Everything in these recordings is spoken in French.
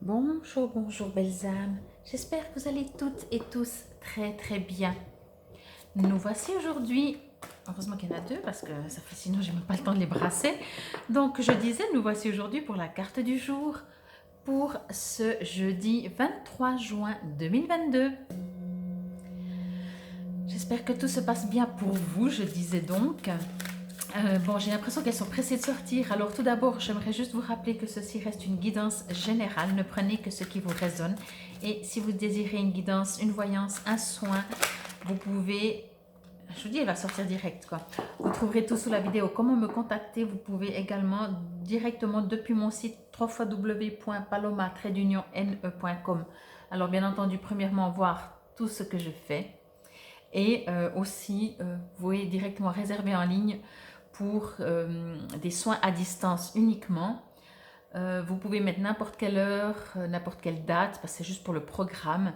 Bonjour, bonjour belles âmes. J'espère que vous allez toutes et tous très très bien. Nous voici aujourd'hui, heureusement qu'il y en a deux parce que ça fait sinon j'ai même pas le temps de les brasser. Donc je disais, nous voici aujourd'hui pour la carte du jour pour ce jeudi 23 juin 2022. J'espère que tout se passe bien pour vous, je disais donc. Bon, j'ai l'impression qu'elles sont pressées de sortir. Alors tout d'abord, j'aimerais juste vous rappeler que ceci reste une guidance générale. Ne prenez que ce qui vous résonne. Et si vous désirez une guidance, une voyance, un soin, vous pouvez... Je vous dis, elle va sortir direct, quoi. Vous trouverez tout sous la vidéo. Comment me contacter? Vous pouvez également directement depuis mon site www.paloma-ne.com. Alors bien entendu, premièrement, voir tout ce que je fais. Et aussi, vous pouvez directement réserver en ligne pour des soins à distance uniquement. Vous pouvez mettre n'importe quelle heure, n'importe quelle date, parce que c'est juste pour le programme.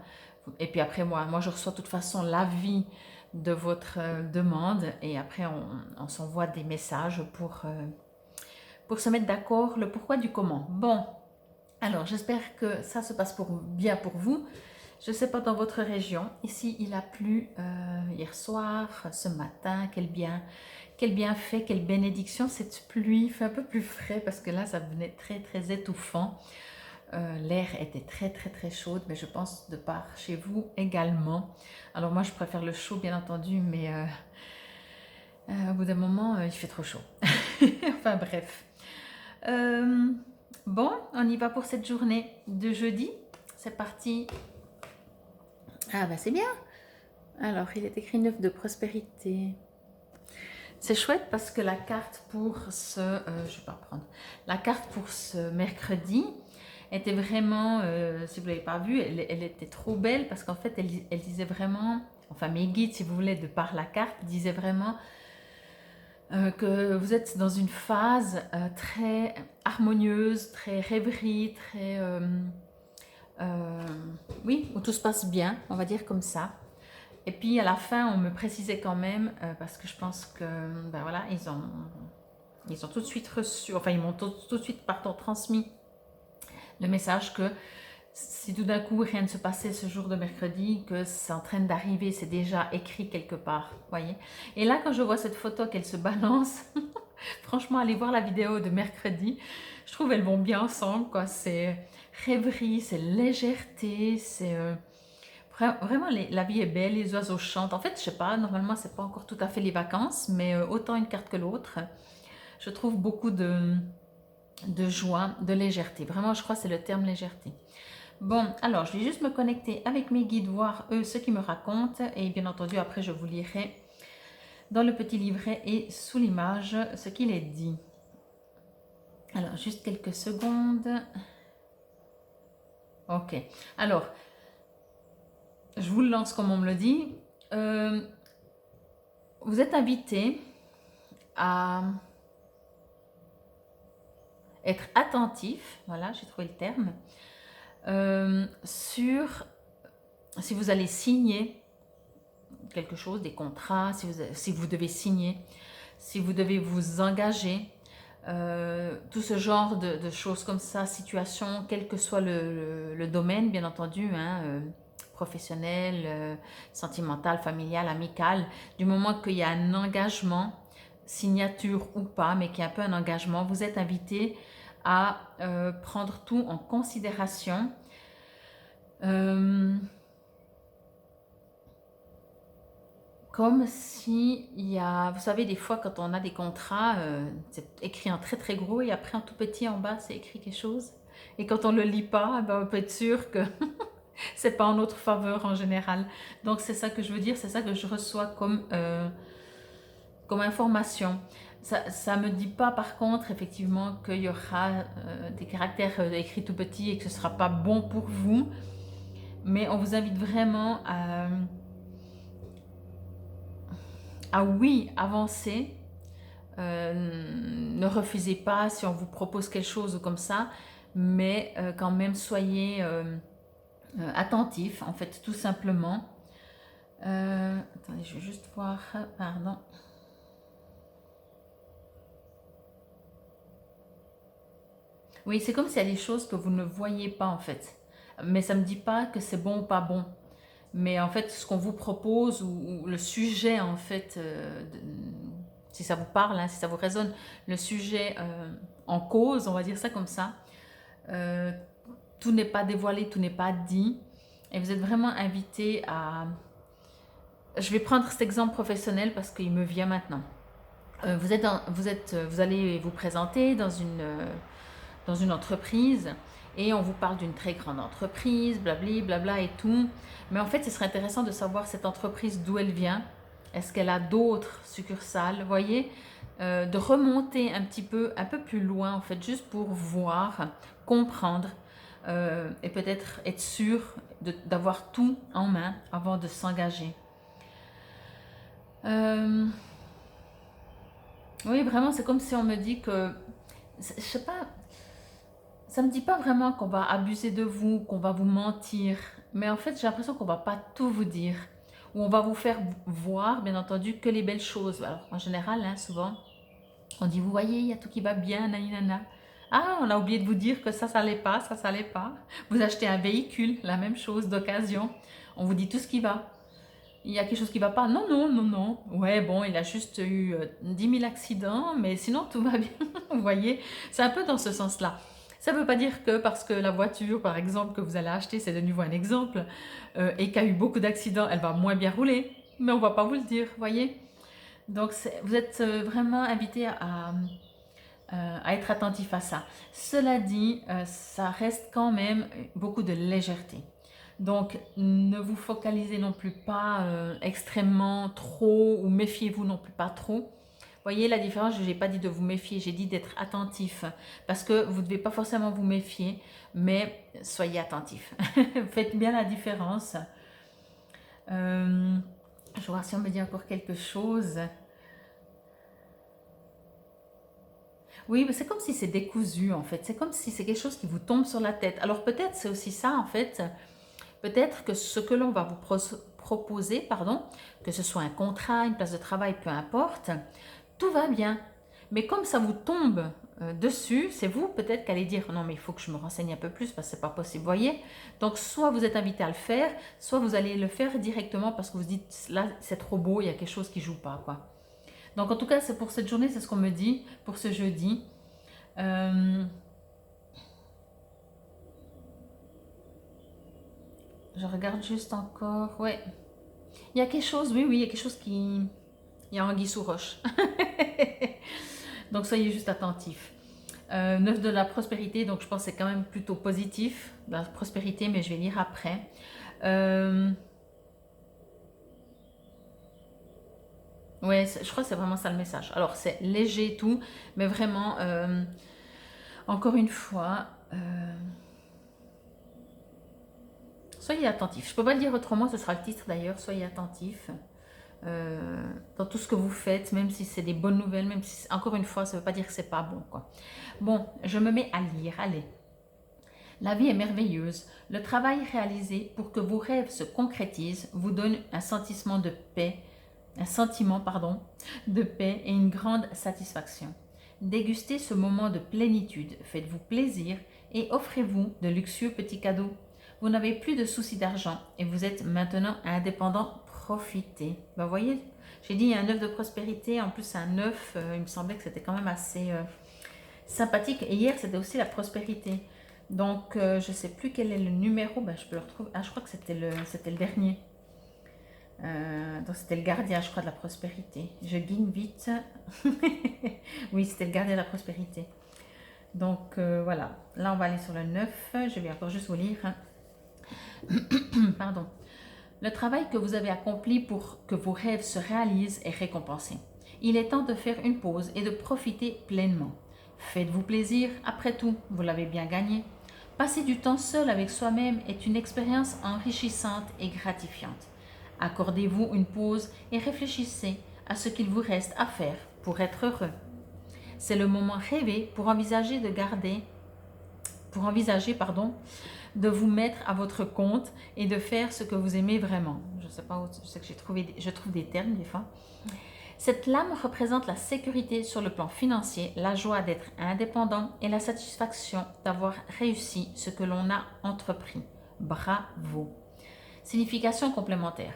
Et puis après, moi je reçois de toute façon l'avis de votre demande et après on s'envoie des messages pour se mettre d'accord le pourquoi du comment. Bon, alors j'espère que ça se passe bien pour vous. Je ne sais pas dans votre région. Ici, il a plu hier soir, ce matin. Quel bienfait, quelle bénédiction cette pluie. Il fait un peu plus frais parce que là, ça devenait très, très étouffant. L'air était très, très, très chaude, mais je pense de par chez vous également. Alors moi, je préfère le chaud, bien entendu, mais au bout d'un moment, il fait trop chaud. Enfin bref. Euh, bon, on y va pour cette journée de jeudi. C'est parti. Ah bah c'est bien. Alors, il est écrit 9 de prospérité. C'est chouette parce que la carte pour je vais pas reprendre. La carte pour ce mercredi était vraiment, si vous l'avez pas vue, elle était trop belle parce qu'en fait, elle disait vraiment, enfin mes guides, si vous voulez, de par la carte, disaient vraiment que vous êtes dans une phase très harmonieuse, très rêverie, très, oui, où tout se passe bien, on va dire comme ça. Et puis à la fin, on me précisait quand même, parce que je pense que, ben voilà, ils ont tout de suite reçu, enfin ils m'ont tout de suite pardon, transmis le message que si tout d'un coup rien ne se passait ce jour de mercredi, que c'est en train d'arriver, c'est déjà écrit quelque part, voyez. Et là, quand je vois cette photo qu'elle se balance, franchement, allez voir la vidéo de mercredi, je trouve elles vont bien ensemble, quoi. C'est rêverie, c'est légèreté, c'est... Vraiment, la vie est belle, les oiseaux chantent. En fait, je sais pas, normalement, c'est pas encore tout à fait les vacances, mais autant une carte que l'autre. Je trouve beaucoup de joie, de légèreté. Vraiment, je crois que c'est le terme légèreté. Bon, alors, je vais juste me connecter avec mes guides, voir eux ce qu'ils me racontent. Et bien entendu, après, je vous lirai dans le petit livret et sous l'image ce qu'il est dit. Alors, juste quelques secondes. Ok. Alors, je vous le lance comme on me le dit. Vous êtes invité à être attentif, voilà, j'ai trouvé le terme, sur si vous allez signer quelque chose, des contrats, si vous devez signer, si vous devez vous engager, tout ce genre de choses comme ça, situation, quel que soit le domaine, bien entendu, hein, professionnel, sentimental, familial, amical, du moment qu'il y a un engagement, signature ou pas, mais qu'il y a un peu un engagement, vous êtes invité à prendre tout en considération. Comme si il y a, vous savez, des fois quand on a des contrats, c'est écrit en très très gros et après en tout petit en bas, c'est écrit quelque chose. Et quand on ne le lit pas, ben, on peut être sûr que c'est pas en notre faveur en général. Donc c'est ça que je veux dire, c'est ça que je reçois comme information. Ça me dit pas par contre effectivement qu'il y aura des caractères écrits tout petits et que ce sera pas bon pour vous. Mais on vous invite vraiment à oui, avancer. Ne refusez pas si on vous propose quelque chose comme ça, mais quand même soyez attentif, en fait, tout simplement. Attendez, je vais juste voir, pardon. Oui, c'est comme s'il y a des choses que vous ne voyez pas en fait. Mais ça ne me dit pas que c'est bon ou pas bon. Mais en fait, ce qu'on vous propose ou le sujet en fait, si ça vous parle, hein, si ça vous résonne, le sujet en cause, on va dire ça comme ça, euh, tout n'est pas dévoilé, tout n'est pas dit. Et vous êtes vraiment invité à... Je vais prendre cet exemple professionnel parce qu'il me vient maintenant. Vous allez vous présenter dans une entreprise et on vous parle d'une très grande entreprise, blabli, blabla et tout. Mais en fait, ce serait intéressant de savoir cette entreprise d'où elle vient. Est-ce qu'elle a d'autres succursales, vous voyez, de remonter un peu plus loin en fait, juste pour voir, comprendre et peut-être être sûr d'avoir tout en main avant de s'engager. Oui, vraiment, c'est comme si on me dit que, je sais pas, ça me dit pas vraiment qu'on va abuser de vous, qu'on va vous mentir, mais en fait, j'ai l'impression qu'on va pas tout vous dire, ou on va vous faire voir, bien entendu, que les belles choses. Alors, en général, hein, souvent, on dit, vous voyez, il y a tout qui va bien, naninana. Ah, on a oublié de vous dire que ça allait pas, ça allait pas. Vous achetez un véhicule, la même chose, d'occasion. On vous dit tout ce qui va. Il y a quelque chose qui va pas. Non, non, non, non. Ouais, bon, il a juste eu 10 000 accidents, mais sinon tout va bien. Vous voyez, c'est un peu dans ce sens-là. Ça ne veut pas dire que parce que la voiture, par exemple, que vous allez acheter, c'est de nouveau un exemple, et qu'il y a eu beaucoup d'accidents, elle va moins bien rouler. Mais on ne va pas vous le dire, vous voyez. Donc, vous êtes vraiment invité à être attentif à ça. Cela dit, ça reste quand même beaucoup de légèreté. Donc, ne vous focalisez non plus pas extrêmement trop ou méfiez-vous non plus pas trop. Voyez la différence, je n'ai pas dit de vous méfier, j'ai dit d'être attentif. Parce que vous ne devez pas forcément vous méfier, mais soyez attentif. Faites bien la différence. Je vais voir si on me dit encore quelque chose. Oui, mais c'est comme si c'est décousu en fait. C'est comme si c'est quelque chose qui vous tombe sur la tête. Alors peut-être c'est aussi ça en fait. Peut-être que ce que l'on va vous proposer, pardon, que ce soit un contrat, une place de travail, peu importe, tout va bien. Mais comme ça vous tombe dessus, c'est vous peut-être qui allez dire non mais il faut que je me renseigne un peu plus parce que c'est pas possible, voyez. Donc soit vous êtes invité à le faire, soit vous allez le faire directement parce que vous dites là c'est trop beau, il y a quelque chose qui joue pas quoi. Donc en tout cas c'est pour cette journée, c'est ce qu'on me dit pour ce jeudi. Je regarde juste encore, ouais. Il y a quelque chose, oui, il y a quelque chose qui... Il y a anguille sous roche. Donc soyez juste attentifs. 9 de la prospérité, donc je pense que c'est quand même plutôt positif, la prospérité, mais je vais lire après. Ouais, je crois que c'est vraiment ça le message. Alors c'est léger et tout, mais vraiment, encore une fois, soyez attentifs. Je ne peux pas le dire autrement, ce sera le titre d'ailleurs, soyez attentifs. Dans tout ce que vous faites, même si c'est des bonnes nouvelles, même si, encore une fois, ça ne veut pas dire que c'est pas bon, quoi. Bon, je me mets à lire, allez. La vie est merveilleuse. Le travail réalisé pour que vos rêves se concrétisent vous donne un sentiment de paix, de paix et une grande satisfaction. Dégustez ce moment de plénitude, faites-vous plaisir et offrez-vous de luxueux petits cadeaux. Vous n'avez plus de soucis d'argent et vous êtes maintenant indépendant. Profitez. Ben, vous voyez, j'ai dit il y a un œuf de prospérité, en plus un œuf, il me semblait que c'était quand même assez sympathique. Et hier, c'était aussi la prospérité. Donc, je ne sais plus quel est le numéro, ben, je peux le retrouver. Ah, je crois que c'était le dernier. Donc, c'était le gardien, je crois, de la prospérité. Je guigne vite. Oui, c'était le gardien de la prospérité. Donc, voilà. Là, on va aller sur le 9. Je vais encore juste vous lire. Pardon. Le travail que vous avez accompli pour que vos rêves se réalisent est récompensé. Il est temps de faire une pause et de profiter pleinement. Faites-vous plaisir, après tout, vous l'avez bien gagné. Passer du temps seul avec soi-même est une expérience enrichissante et gratifiante. Accordez-vous une pause et réfléchissez à ce qu'il vous reste à faire pour être heureux. C'est le moment rêvé pour envisager de vous mettre à votre compte et de faire ce que vous aimez vraiment. Je sais pas où, je sais que je trouve des termes des fois. Cette lame représente la sécurité sur le plan financier, la joie d'être indépendant et la satisfaction d'avoir réussi ce que l'on a entrepris. Bravo! Signification complémentaire.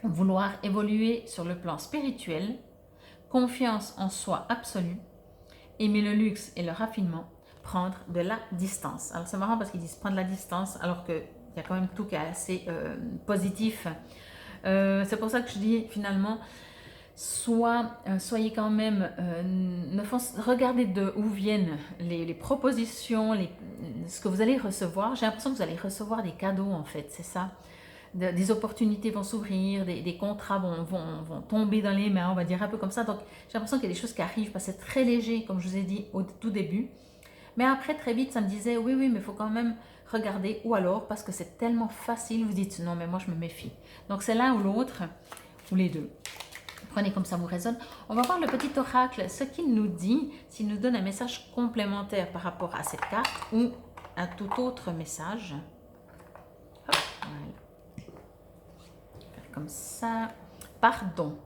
Vouloir évoluer sur le plan spirituel, confiance en soi absolue, aimer le luxe et le raffinement, prendre de la distance. Alors c'est marrant parce qu'ils disent prendre de la distance alors qu'il y a quand même tout qui est assez positif. C'est pour ça que je dis finalement, soyez quand même, regardez de où viennent les propositions, ce que vous allez recevoir. J'ai l'impression que vous allez recevoir des cadeaux en fait, c'est ça. Des opportunités vont s'ouvrir, des contrats vont tomber dans les mains, on va dire un peu comme ça. Donc j'ai l'impression qu'il y a des choses qui arrivent parce que c'est très léger, comme je vous ai dit au tout début. Mais après, très vite, ça me disait, oui, mais il faut quand même regarder. Ou alors, parce que c'est tellement facile, vous dites, non, mais moi, je me méfie. Donc, c'est l'un ou l'autre, ou les deux. Prenez comme ça vous résonne. On va voir le petit oracle, ce qu'il nous dit, s'il nous donne un message complémentaire par rapport à cette carte ou un tout autre message. Hop, voilà. Faire comme ça. Pardon.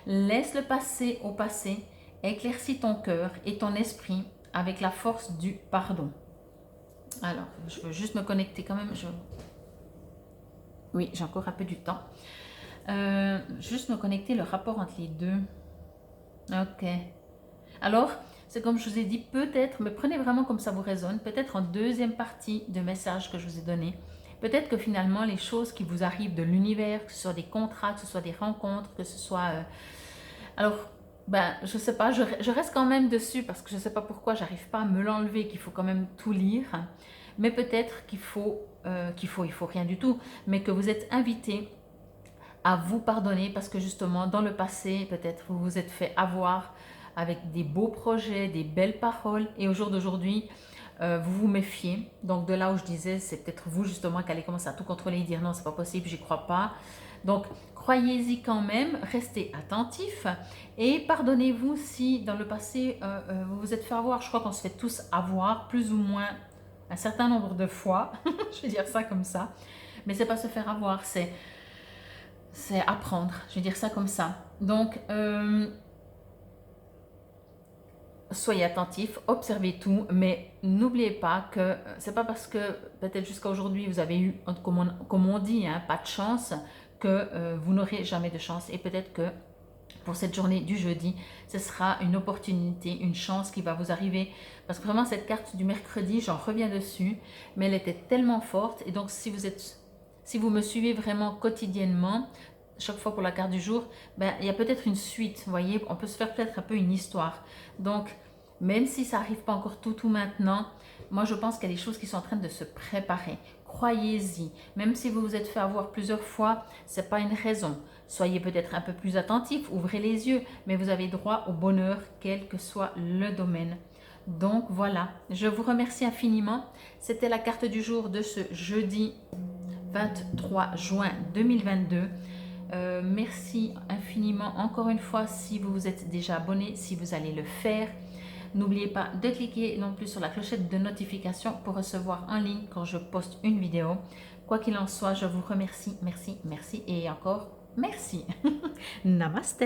Laisse le passé au passé. Éclaircis ton cœur et ton esprit avec la force du pardon. Alors, je veux juste me connecter quand même. Oui, j'ai encore un peu du temps. Juste me connecter le rapport entre les deux. Ok. Alors, c'est comme je vous ai dit, peut-être, mais prenez vraiment comme ça vous résonne, peut-être en deuxième partie de message que je vous ai donné. Peut-être que finalement, les choses qui vous arrivent de l'univers, que ce soit des contrats, que ce soit des rencontres, que ce soit... alors, je sais pas, je reste quand même dessus parce que je sais pas pourquoi j'arrive pas à me l'enlever, qu'il faut quand même tout lire. Mais peut-être il faut rien du tout, mais que vous êtes invité à vous pardonner parce que justement dans le passé, peut-être vous vous êtes fait avoir avec des beaux projets, des belles paroles et au jour d'aujourd'hui, vous vous méfiez. Donc de là où je disais, c'est peut-être vous justement qui allez commencer à tout contrôler et dire non, c'est pas possible, j'y crois pas. Donc croyez-y quand même, restez attentif et pardonnez-vous si dans le passé vous vous êtes fait avoir. Je crois qu'on se fait tous avoir plus ou moins un certain nombre de fois, je vais dire ça comme ça, mais c'est pas se faire avoir, c'est apprendre, je vais dire ça comme ça. Donc soyez attentifs, observez tout, mais n'oubliez pas que c'est pas parce que peut-être jusqu'à aujourd'hui vous avez eu, comme on dit, hein, pas de chance, que vous n'aurez jamais de chance. Et peut-être que pour cette journée du jeudi, ce sera une opportunité, une chance qui va vous arriver. Parce que vraiment cette carte du mercredi, j'en reviens dessus, mais elle était tellement forte. Et donc si vous me suivez vraiment quotidiennement, chaque fois pour la carte du jour, il y a peut-être une suite, vous voyez, on peut se faire peut-être un peu une histoire. Donc, même si ça n'arrive pas encore tout maintenant, moi je pense qu'il y a des choses qui sont en train de se préparer. Croyez-y, même si vous vous êtes fait avoir plusieurs fois, ce n'est pas une raison. Soyez peut-être un peu plus attentif, ouvrez les yeux, mais vous avez droit au bonheur, quel que soit le domaine. Donc voilà, je vous remercie infiniment. C'était la carte du jour de ce jeudi 23 juin 2022. Merci infiniment encore une fois si vous vous êtes déjà abonné, si vous allez le faire. N'oubliez pas de cliquer non plus sur la clochette de notification pour recevoir en ligne quand je poste une vidéo. Quoi qu'il en soit, je vous remercie, merci et encore merci. Namaste.